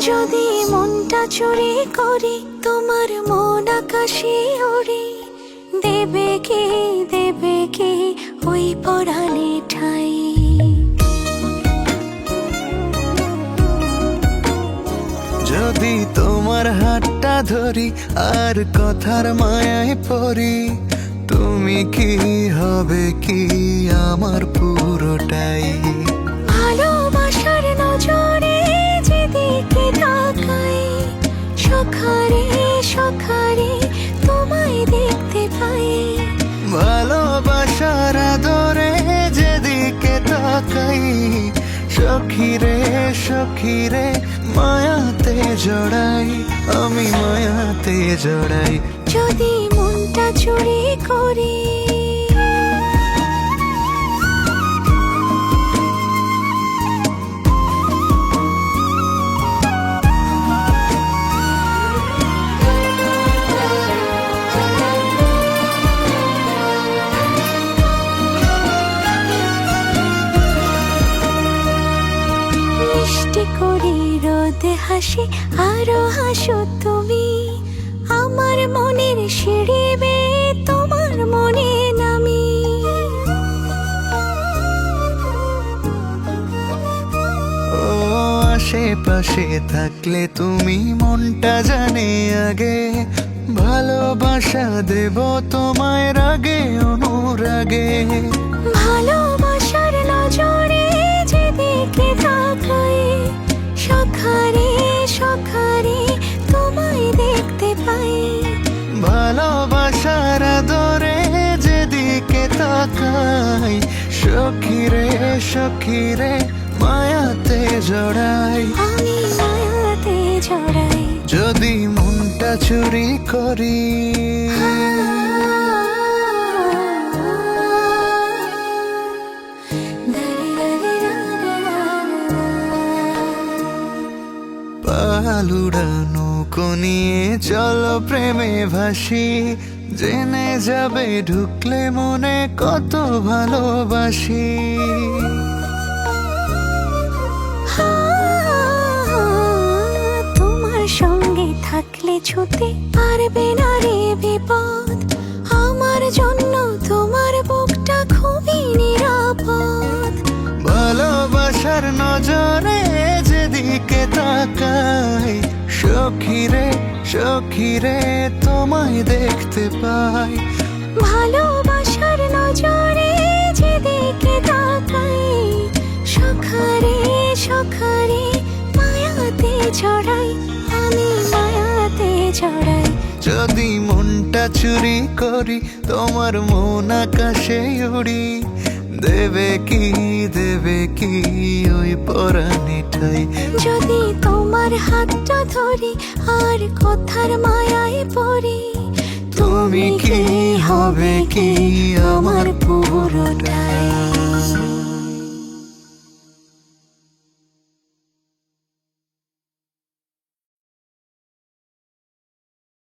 যদি মনটা চুরি করি তোমার মন আকাশে ওড়ে, দেবে কি ওই পরাণে ঠাই। যদি তোমার হাতটা ধরি আর কথার মায়ায় পড়ি, তুমি কি হবে কি আমার পুরোটাই। ভালোবাসার নজরে যেদিকে তাকাই, সখারে সখারে তোমায় দেখতে পাই। ভালোবাসার আদরে যেদিকে তাকাই, সখিরে সখিরে মায়াতে জড়াই, আমি মায়াতে জড়াই। যদি মনটা চুরি করি মিষ্টি করি রোদে হাসি আরো হাসো তুমি, আমার মনের সিঁড়ি বেয়ে তোমার মনে নামি। ও আশেপাশে থাকলে তুমি মনটা জানে আগে, ভালোবাসা দেব তোমায় রাগে অনুরাগে। ভালোবাসার নজরে যেদিকে তাকাই, সখারে সখারে তোমায় দেখতে পাই। ভালোবাসার আদরে যেদিকে তাকাই, সখিরে সখিরে মায়াতে জড়াই, আমি মায়াতে জড়াই। যদি মনটা চুরি করি। পালুড়ানো নিয়ে চলো প্রেমে ভাসি, জেনে যাবে ঢুকলে মনে কত ভালোবাসি। তোমার সঙ্গে থাকলে ছুতে পারবে না রে বিপদ, আমার জন্য তোমার বুকটা খুবই নিরাপদ। ভালোবাসার নজরে যেদিকে তাকাই, সখিরে সখিরে তোমায় দেখতে পাই। ভালোবাসার নজরে যেদিকে তাকাই, সখারে সখারে মায়াতে জড়াই, আমি মায়াতে জড়াই। যদি মনটা চুরি করি তোমার মন আকাশে উড়ি, দেবে কি ওই পরাণে ঠাই। যদি তোমার হাতটা ধরি আর কথার মায়ায় পড়ি, তুমি কি হবে কি আমার পুরোটাই।